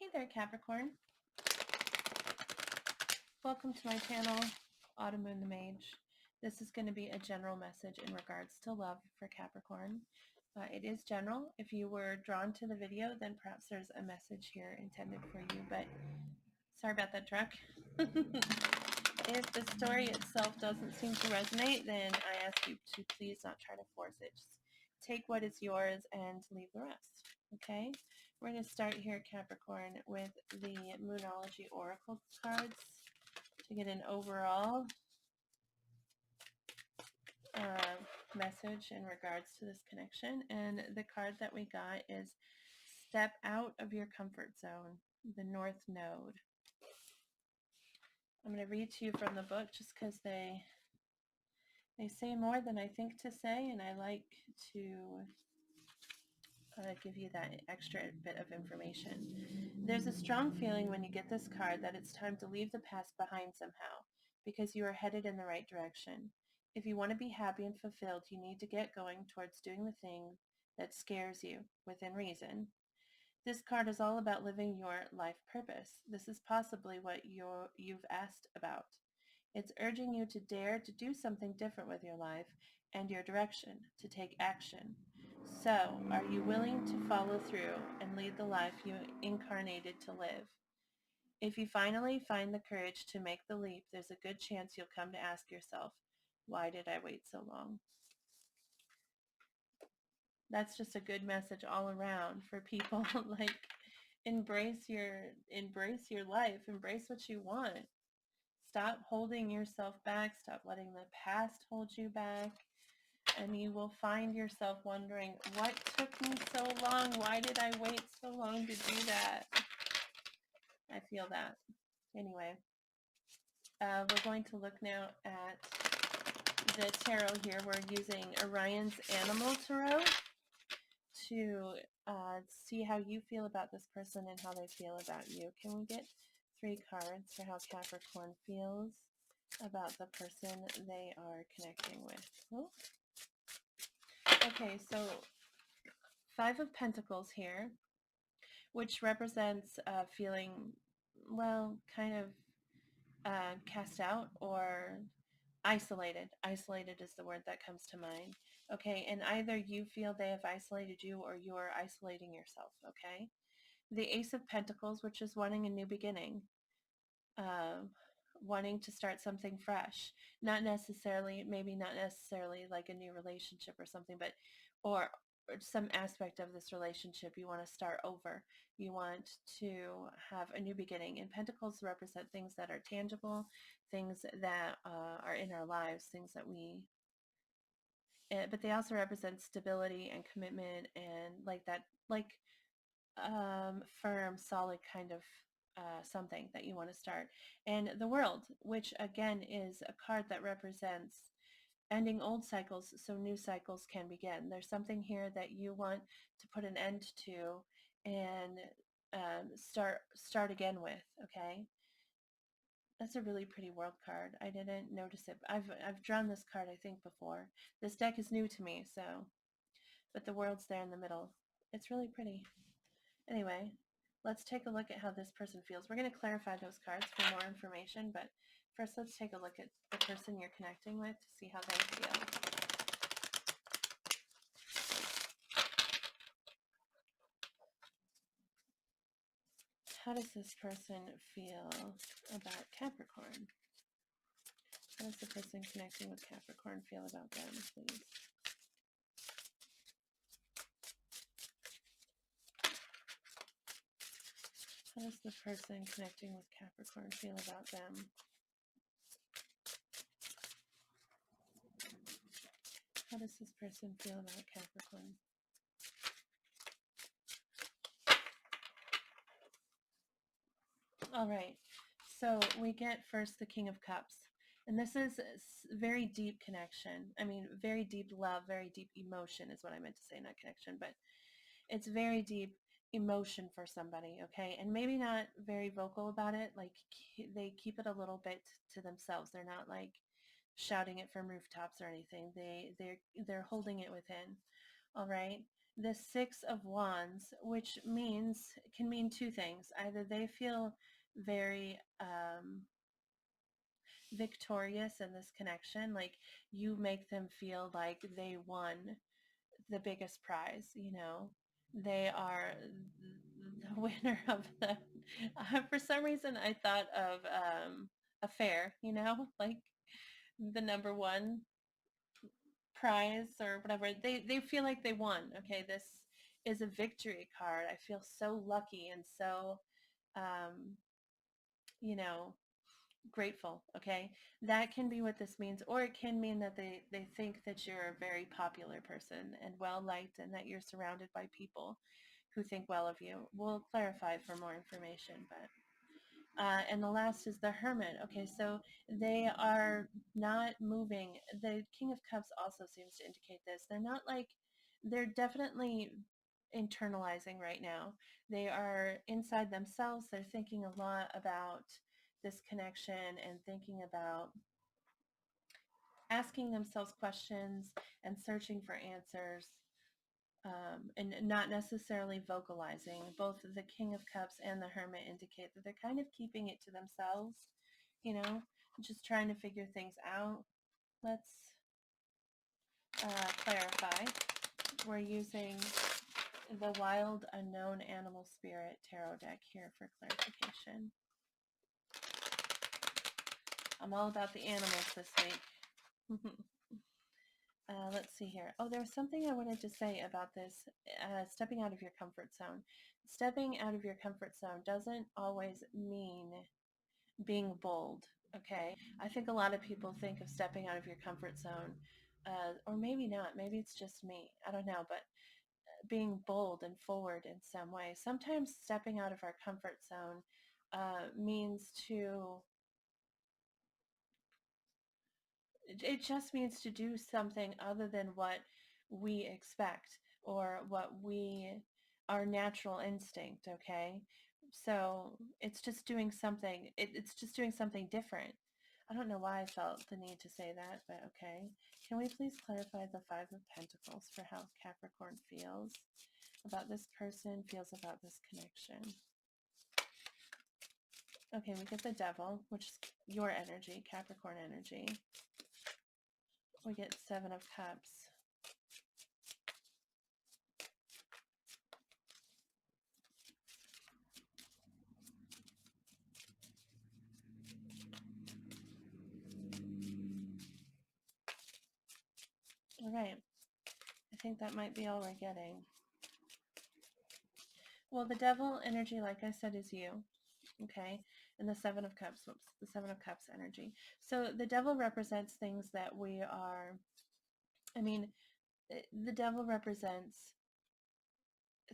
Hey there, Capricorn. Welcome to my channel, Autumn Moon the Mage. This is going to be a general message in regards to love for Capricorn. It is general. If you were drawn to the video, then perhaps there's a message here intended for you, but sorry about that truck. If the story itself doesn't seem to resonate, then I ask you to please not try to force it. Just take what is yours and leave the rest, okay? We're going to start here, Capricorn, with the Moonology Oracle cards to get an overall message in regards to this connection. And the card that we got is Step Out of Your Comfort Zone, the North Node. I'm going to read to you from the book just because they say more than I think to say, and I like to give you that extra bit of information. There's a strong feeling when you get this card that it's time to leave the past behind somehow, because you are headed in the right direction. If you want to be happy and fulfilled, you need to get going towards doing the thing that scares you, within reason. This card is all about living your life purpose. This is possibly what you've asked about. It's urging you to dare to do something different with your life and your direction, to take action. So, are you willing to follow through and lead the life you incarnated to live? If you finally find the courage to make the leap, there's a good chance you'll come to ask yourself, why did I wait so long? That's just a good message all around for people. Like, embrace your life, embrace what you want. Stop holding yourself back, stop letting the past hold you back, and you will find yourself wondering, what took me so long? Why did I wait so long to do that? I feel that. Anyway, we're going to look now at the tarot here. We're using Orion's Animal Tarot to see how you feel about this person and how they feel about you. Can we get 3 cards for how Capricorn feels about the person they are connecting with? Oh. Okay, so 5 of Pentacles here, which represents feeling, well, kind of cast out or isolated. Isolated is the word that comes to mind. Okay, and either you feel they have isolated you or you are isolating yourself, okay? The Ace of Pentacles, which is wanting a new beginning, wanting to start something fresh. Maybe not necessarily like a new relationship or something, but, or some aspect of this relationship you want to start over. You want to have a new beginning. And Pentacles represent things that are tangible, things that are in our lives, things that we, but they also represent stability and commitment and like that, like firm, solid kind of something that you want to start. And the World, which again is a card that represents ending old cycles so new cycles can begin. There's something here that you want to put an end to and start again with, okay? That's a really pretty World card. I didn't notice it. I've drawn this card, I think, before. This deck is new to me, so, but the World's there in the middle. It's really pretty. Anyway, let's take a look at how this person feels. We're going to clarify those cards for more information, but first let's take a look at the person you're connecting with to see how they feel. How does this person feel about Capricorn? How does the person connecting with Capricorn feel about them, please? How does the person connecting with Capricorn feel about them? How does this person feel about Capricorn? All right, so we get first the King of Cups. And this is a very deep connection. I mean, very deep love, very deep emotion is what I meant to say, not connection, but it's very deep emotion for somebody, okay? And maybe not very vocal about it. Like, they keep it a little bit to themselves. They're not like shouting it from rooftops or anything. They're holding it within, all right? the Six of Wands, which can mean two things. Either they feel very victorious in this connection, like you make them feel like they won the biggest prize, they are the winner of the for some reason I thought of a fair, like the number one prize or whatever. They feel like they won. Okay, this is a victory card. I feel so lucky and so um you know grateful. Okay, that can be what this means, or it can mean that they think that you're a very popular person and well liked, and that you're surrounded by people who think well of you. We'll clarify for more information, but and the last is the Hermit. Okay, so they are not moving. The King of Cups also seems to indicate this. They're definitely internalizing right now. They are inside themselves. They're thinking a lot about this connection and thinking about asking themselves questions and searching for answers, and not necessarily vocalizing. Both the King of Cups and the Hermit indicate that they're kind of keeping it to themselves, just trying to figure things out. Let's clarify. We're using the Wild Unknown Animal Spirit Tarot deck here for clarification. I'm all about the animals this week. Let's see here. Oh, there was something I wanted to say about this, stepping out of your comfort zone. Stepping out of your comfort zone doesn't always mean being bold, okay? I think a lot of people think of stepping out of your comfort zone, or maybe not. Maybe it's just me. I don't know, but being bold and forward in some way. Sometimes stepping out of our comfort zone means it just means to do something other than what we expect or what our natural instinct. Okay, so it's just doing something. It's just doing something different. I don't know why I felt the need to say that, but okay. Can we please clarify the Five of Pentacles for how Capricorn feels about this person, feels about this connection? Okay, we get the Devil, which is your energy, Capricorn energy. We get Seven of Cups. All right. I think that might be all we're getting. Well, the Devil energy, like I said, is you. Okay. And the Seven of Cups, the Seven of Cups energy. So the Devil represents things that we are, the Devil represents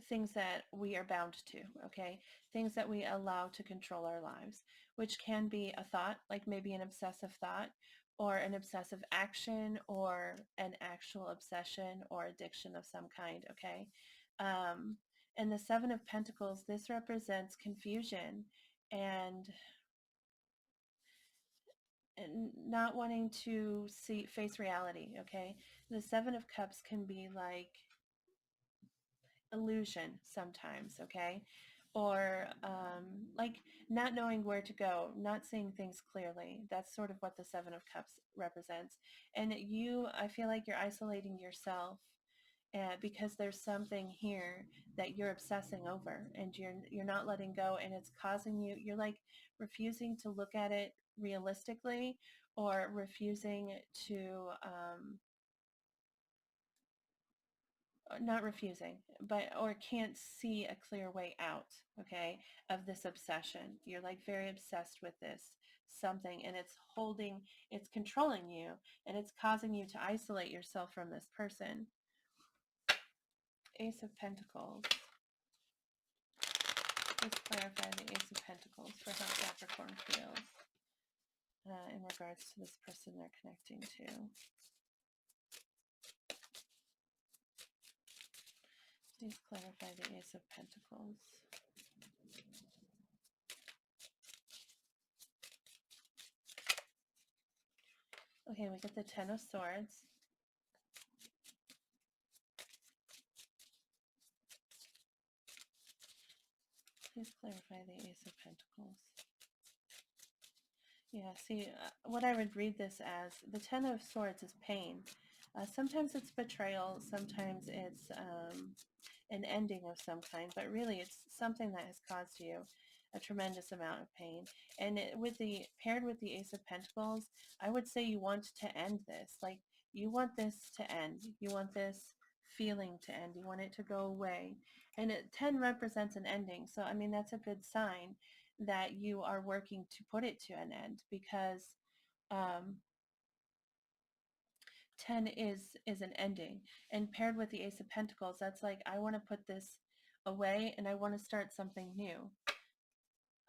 things that we are bound to, okay? Things that we allow to control our lives, which can be a thought, like maybe an obsessive thought, or an obsessive action, or an actual obsession or addiction of some kind, okay? And the Seven of Pentacles, this represents confusion and not wanting to face reality, okay? The Seven of Cups can be like illusion sometimes, okay? Or like not knowing where to go, not seeing things clearly. That's sort of what the Seven of Cups represents. And I feel like you're isolating yourself because there's something here that you're obsessing over, and you're not letting go, and it's causing you're like refusing to look at it realistically, or refusing to not refusing, or can't see a clear way out, okay, of this obsession. You're like very obsessed with this something, and it's controlling you, and it's causing you to isolate yourself from this person. Ace of Pentacles. Let's clarify the Ace of Pentacles for how Capricorn feels in regards to this person they're connecting to. Please clarify the Ace of Pentacles. Okay, we get the Ten of Swords. Please clarify the Ace of Pentacles. Yeah, see, what I would read this as, the Ten of Swords is pain. Sometimes it's betrayal, sometimes it's an ending of some kind, but really it's something that has caused you a tremendous amount of pain. And paired with the Ace of Pentacles, I would say you want to end this. Like, you want this to end. You want this feeling to end. You want it to go away. And 10 represents an ending. So, I mean, that's a good sign that you are working to put it to an end, because 10 is an ending. And paired with the Ace of Pentacles, that's like, I want to put this away and I want to start something new.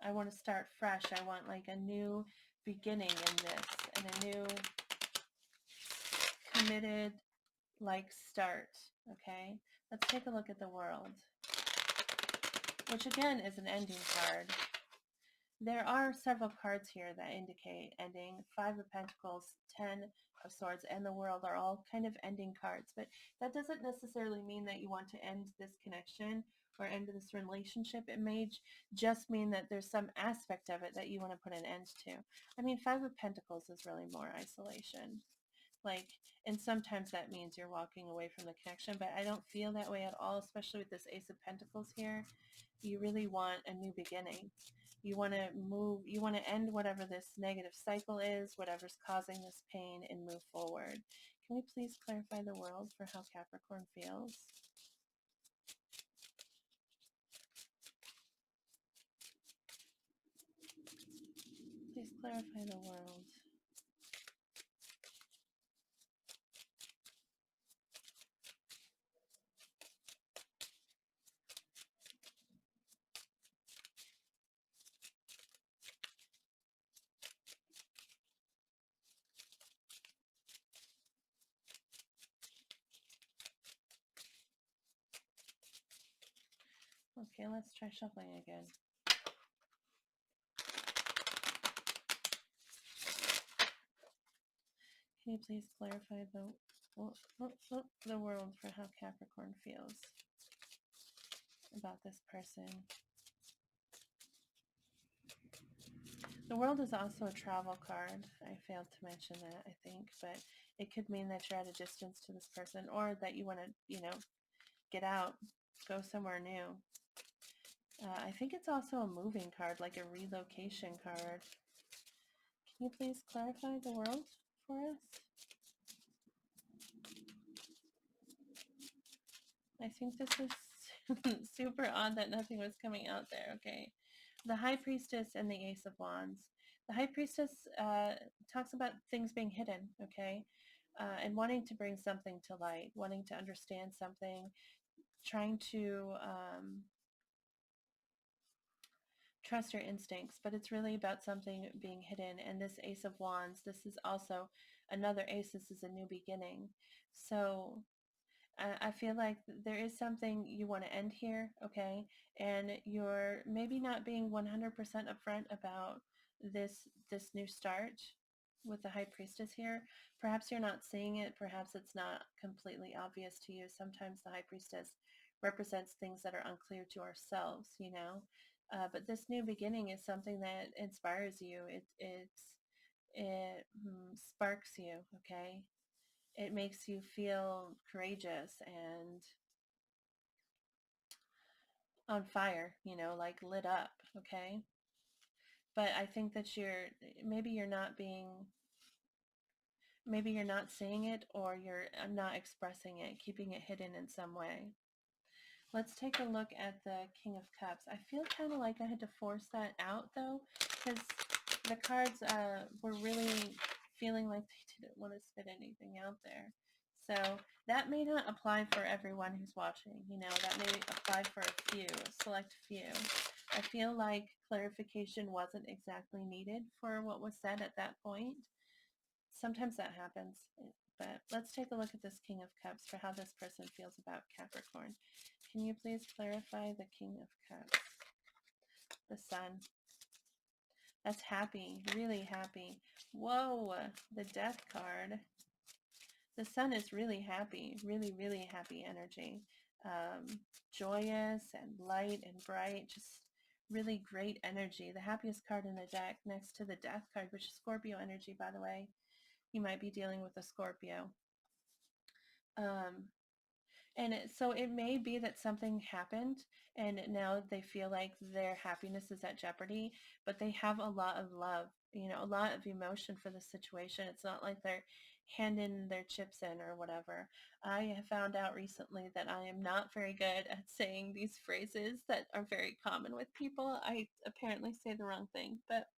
I want to start fresh. I want like a new beginning in this, and a new committed like start. Okay, let's take a look at the World, which again is an ending card. There are several cards here that indicate ending. 5 of Pentacles, 10 of Swords, and the World are all kind of ending cards, but that doesn't necessarily mean that you want to end this connection or end this relationship. It may just mean that there's some aspect of it that you want to put an end to. I mean, 5 of Pentacles is really more isolation. Like, and sometimes that means you're walking away from the connection, but I don't feel that way at all, especially with this Ace of Pentacles here. You really want a new beginning. You want to move, you want to end whatever this negative cycle is, whatever's causing this pain, and move forward. Can we please clarify the World for how Capricorn feels? Please clarify the World. Okay, let's try shuffling again. Can you please clarify the World for how Capricorn feels about this person? The World is also a travel card. I failed to mention that, I think, but it could mean that you're at a distance to this person, or that you want to, get out, go somewhere new. I think it's also a moving card, like a relocation card. Can you please clarify the World for us? I think this is super odd that nothing was coming out there. Okay. The High Priestess and the Ace of Wands. The High Priestess talks about things being hidden, okay? And wanting to bring something to light, wanting to understand something, trying to trust your instincts, but it's really about something being hidden. And this Ace of Wands, this is also another ace. This is a new beginning. So I feel like there is something you want to end here, okay? And you're maybe not being 100% upfront about this new start with the High Priestess here. Perhaps you're not seeing it. Perhaps it's not completely obvious to you. Sometimes the High Priestess represents things that are unclear to ourselves, but this new beginning is something that inspires you. It sparks you, okay? It makes you feel courageous and on fire, like lit up, okay? But I think that maybe you're not seeing it, or you're not expressing it, keeping it hidden in some way. Let's take a look at the King of Cups. I feel kind of like I had to force that out, though, because the cards were really feeling like they didn't want to spit anything out there. So that may not apply for everyone who's watching. That may apply for a few, a select few. I feel like clarification wasn't exactly needed for what was said at that point. Sometimes that happens. But let's take a look at this King of Cups for how this person feels about Capricorn. Can you please clarify the King of Cups? The Sun. That's happy, really happy. Whoa, the Death card. The Sun is really happy, really, really happy energy. Joyous and light and bright, just really great energy. The happiest card in the deck next to the death card, which is Scorpio energy, by the way. You might be dealing with a Scorpio. So it may be that something happened and now they feel like their happiness is at jeopardy, but they have a lot of love, a lot of emotion for the situation. It's not like they're handing their chips in or whatever. I have found out recently that I am not very good at saying these phrases that are very common with people. I apparently say the wrong thing, but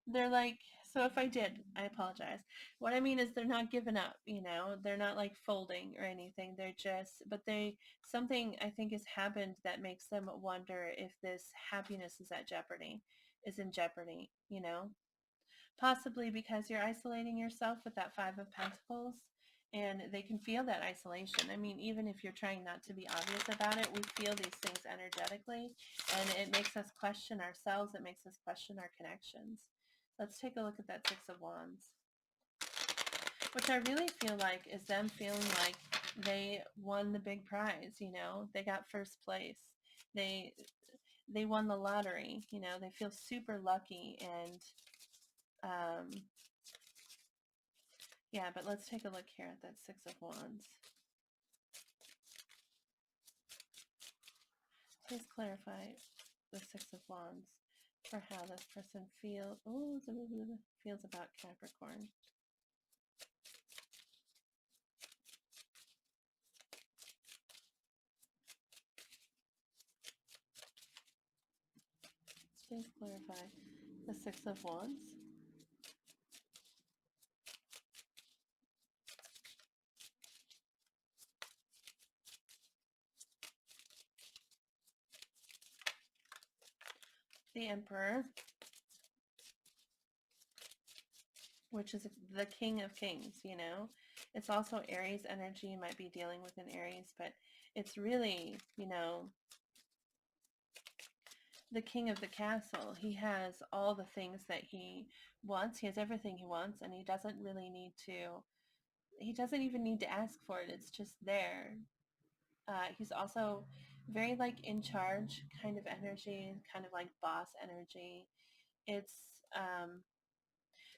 they're like, so if I did, I apologize. What I mean is they're not giving up, they're not like folding or anything. They're just, but something I think has happened that makes them wonder if this happiness is in jeopardy, possibly because you're isolating yourself with that Five of Pentacles, and they can feel that isolation. I mean, even if you're trying not to be obvious about it, we feel these things energetically, and it makes us question ourselves. It makes us question our connections. Let's take a look at that Six of Wands, which I really feel like is them feeling like they won the big prize. They got first place. They won the lottery. They feel super lucky, and yeah, but let's take a look here at that Six of Wands. Please clarify the Six of Wands for how this person feels about Capricorn. Please clarify the Six of Wands. The Emperor, which is the King of Kings, It's also Aries energy. You might be dealing with an Aries, but it's really, the king of the castle. He has all the things that he wants. He has everything he wants, and he doesn't even need to ask for it. It's just there. He's also very like in charge kind of energy, kind of like boss energy. It's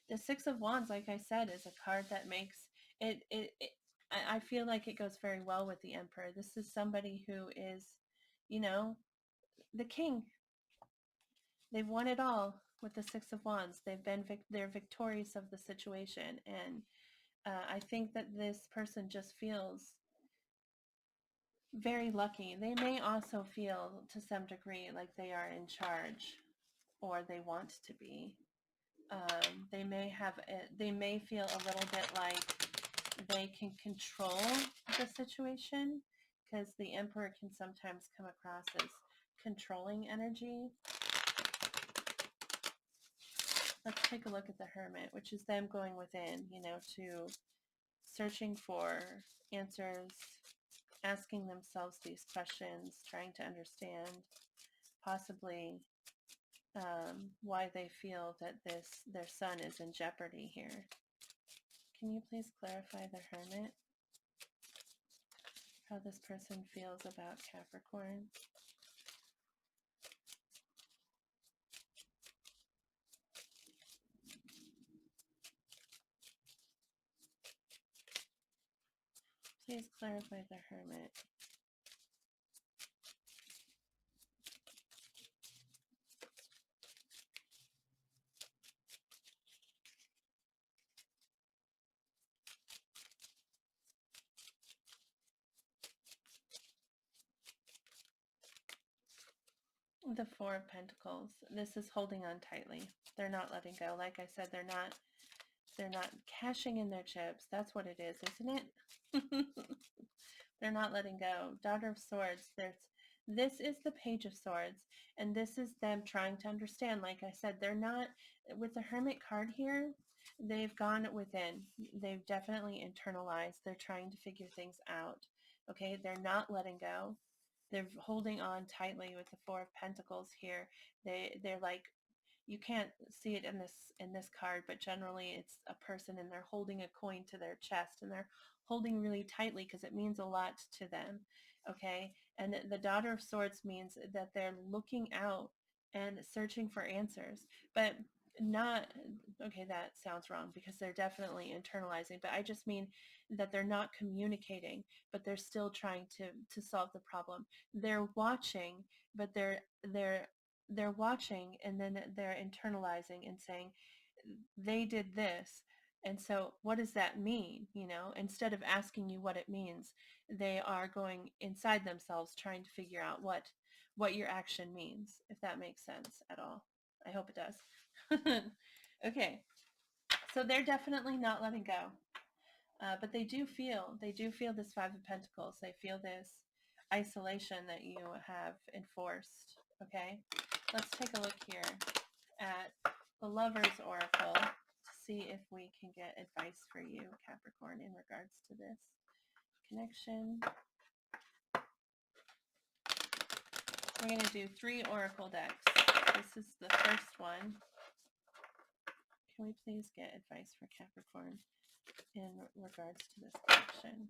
the Six of Wands, like I said, is a card that makes I feel like it goes very well with the Emperor. This is somebody who is, the king. They've won it all with the Six of Wands. They're victorious of the situation, and I think that this person just feels very lucky. They may also feel to some degree like they are in charge, or they want to be. They may feel a little bit like they can control the situation, because the Emperor can sometimes come across as controlling energy. Let's take a look at the Hermit, which is them going within, to searching for answers, asking themselves these questions, trying to understand possibly why they feel that their son is in jeopardy here. Can you please clarify the Hermit? How this person feels about Capricorn? Please clarify the Hermit. The Four of Pentacles. This is holding on tightly. They're not letting go. Like I said, they're not cashing in their chips. That's what it is, isn't it? They're not letting go. Daughter of Swords. This is the Page of Swords, and this is them trying to understand. Like I said, they're not, with the Hermit card here, they've gone within. They've definitely internalized. They're trying to figure things out. Okay, they're not letting go. They're holding on tightly with the Four of Pentacles here. They're like, you can't see it in this card, but generally it's a person and they're holding a coin to their chest, and they're holding really tightly because it means a lot to them. Okay, and the Daughter of Swords means that they're looking out and searching for answers, but not, okay, that sounds wrong because they're definitely internalizing, but I just mean that they're not communicating, but they're still trying to solve the problem. They're watching, but they're watching, and then they're internalizing and saying they did this, and so what does that mean? Instead of asking you what it means, they are going inside themselves trying to figure out what your action means, if that makes sense at all. I hope it does. Okay, so they're definitely not letting go, but they do feel this Five of Pentacles. They feel this isolation that you have enforced. Okay, let's take a look here at the Lover's Oracle to see if we can get advice for you, Capricorn, in regards to this connection. We're going to do 3 Oracle decks. This is the first one. Can we please get advice for Capricorn in regards to this connection?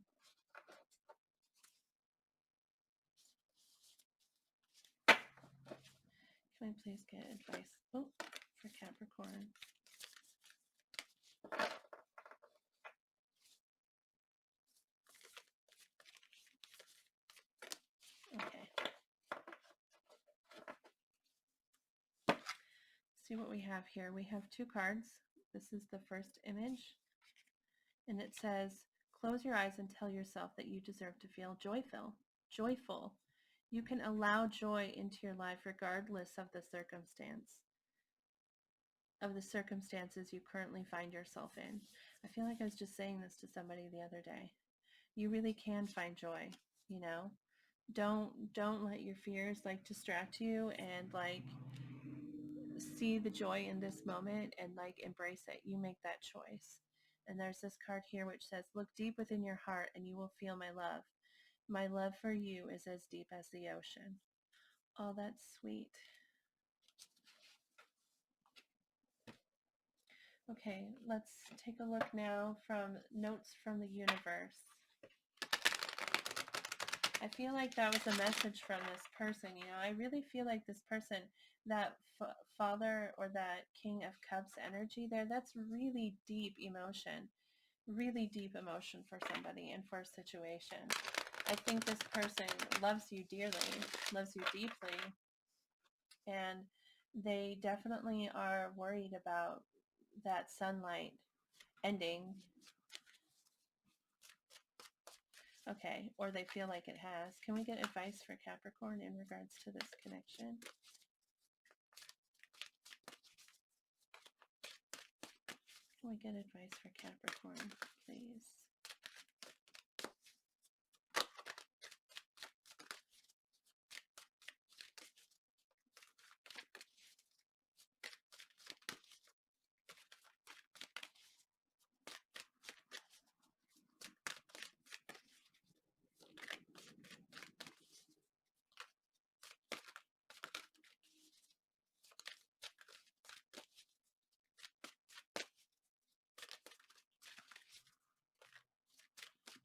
Can we please get advice for Capricorn? Okay. See what we have here. We have 2 cards. This is the first image, and it says, close your eyes and tell yourself that you deserve to feel joyful. You can allow joy into your life regardless of the circumstances you currently find yourself in. I feel like I was just saying this to somebody the other day. You really can find joy, Don't let your fears distract you, and see the joy in this moment and embrace it. You make that choice. And there's this card here which says, look deep within your heart and you will feel my love. My love for you is as deep as the ocean. Oh, that's sweet. Okay, let's take a look now from Notes from the Universe. I feel like that was a message from this person. I really feel like this person, that father or that King of Cups energy there, that's really deep emotion for somebody and for a situation. I think this person loves you dearly, loves you deeply, and they definitely are worried about that sunlight ending. Okay, or they feel like it has. Can we get advice for Capricorn in regards to this connection? Can we get advice for Capricorn, please?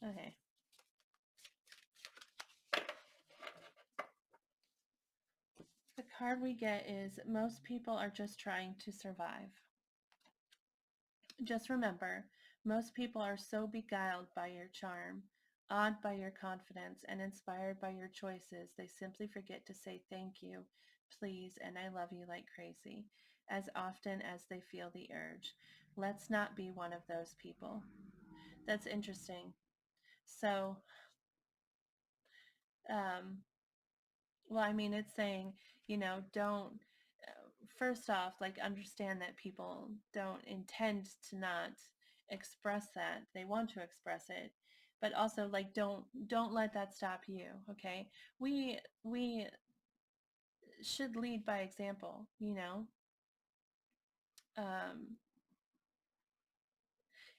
Okay. The card we get is, most people are just trying to survive. Just remember, most people are so beguiled by your charm, awed by your confidence, and inspired by your choices, they simply forget to say thank you, please, and I love you like crazy, as often as they feel the urge. Let's not be one of those people. That's interesting. So, well, I mean, it's saying, don't, first off, understand that people don't intend to not express that. They want to express it. But also, don't let that stop you, okay? We should lead by example, Um,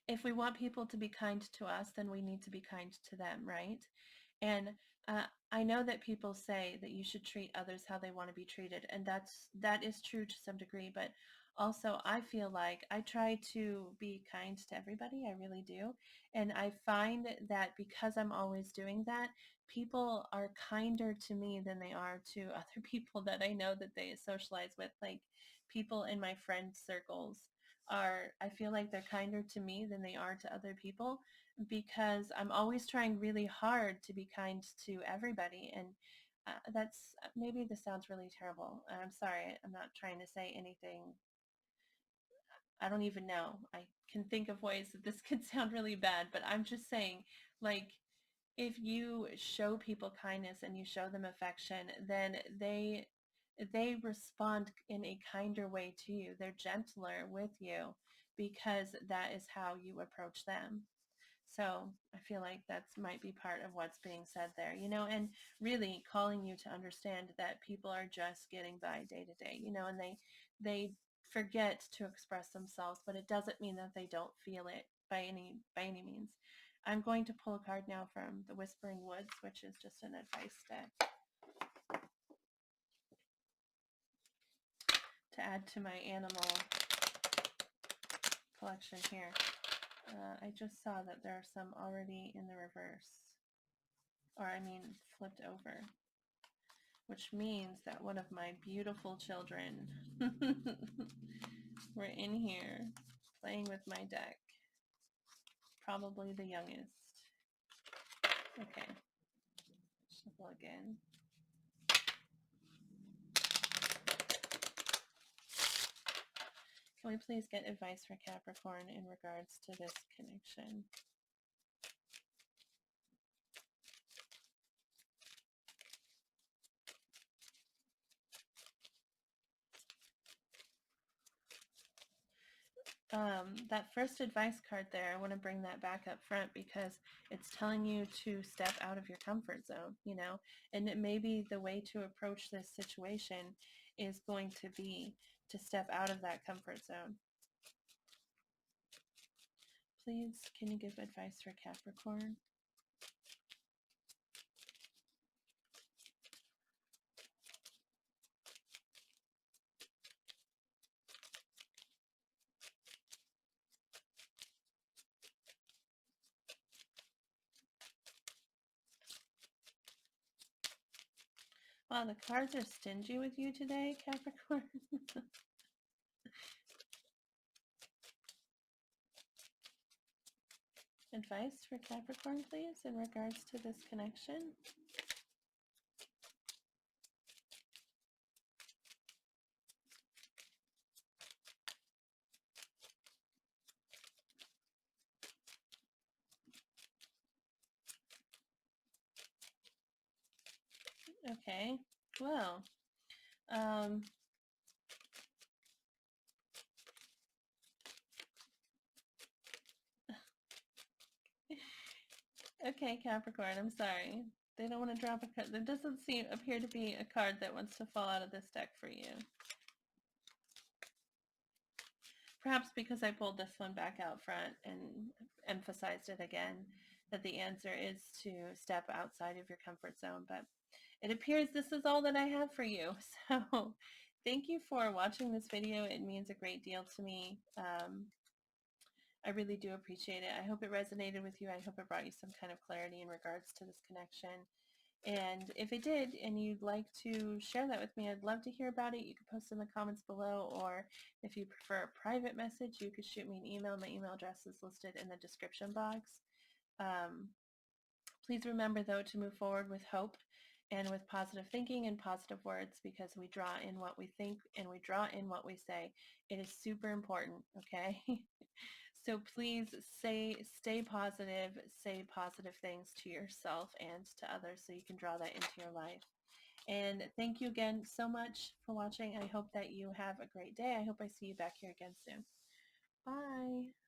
if we want people to be kind to us, then we need to be kind to them, right? And I know that people say that you should treat others how they want to be treated, and that is true to some degree, but also I feel like I try to be kind to everybody. I really do. And I find that because I'm always doing that, people are kinder to me than they are to other people that I know that they socialize with. Like people in my friend circles are, I feel like they're kinder to me than they are to other people because I'm always trying really hard to be kind to everybody. And that's, maybe this sounds really terrible. I'm sorry. I'm not trying to say anything. I don't even know. I can think of ways that this could sound really bad, but I'm just saying, like, if you show people kindness and you show them affection, then they respond in a kinder way to you. They're gentler with you because that is how you approach them. So I feel like that's might be part of what's being said there, and really calling you to understand that people are just getting by day to day, and they forget to express themselves, but it doesn't mean that they don't feel it by any means. I'm going to pull a card now from the Whispering Woods, which is just an advice deck to add to my animal collection here. I just saw that there are some already in the reverse, or I mean flipped over, which means that one of my beautiful children were in here playing with my deck. Probably the youngest. Okay, shuffle again. Can we please get advice for Capricorn in regards to this connection? That first advice card there, I want to bring that back up front because it's telling you to step out of your comfort zone, and maybe the way to approach this situation is going to be to step out of that comfort zone. Please, can you give advice for Capricorn? Wow, the cards are stingy with you today, Capricorn. Advice for Capricorn, please, in regards to this connection. Okay, well, okay, Capricorn, I'm sorry. They don't want to drop a card. There doesn't appear to be a card that wants to fall out of this deck for you. Perhaps because I pulled this one back out front and emphasized it again, that the answer is to step outside of your comfort zone. But it appears this is all that I have for you. So thank you for watching this video. It means a great deal to me. I really do appreciate it. I hope it resonated with you. I hope it brought you some kind of clarity in regards to this connection. And if it did, and you'd like to share that with me, I'd love to hear about it. You can post in the comments below, or if you prefer a private message, you could shoot me an email. My email address is listed in the description box. Please remember, though, to move forward with hope and with positive thinking and positive words, because we draw in what we think and we draw in what we say. It is super important, okay? So please stay positive, say positive things to yourself and to others so you can draw that into your life. And thank you again so much for watching. I hope that you have a great day. I hope I see you back here again soon. Bye.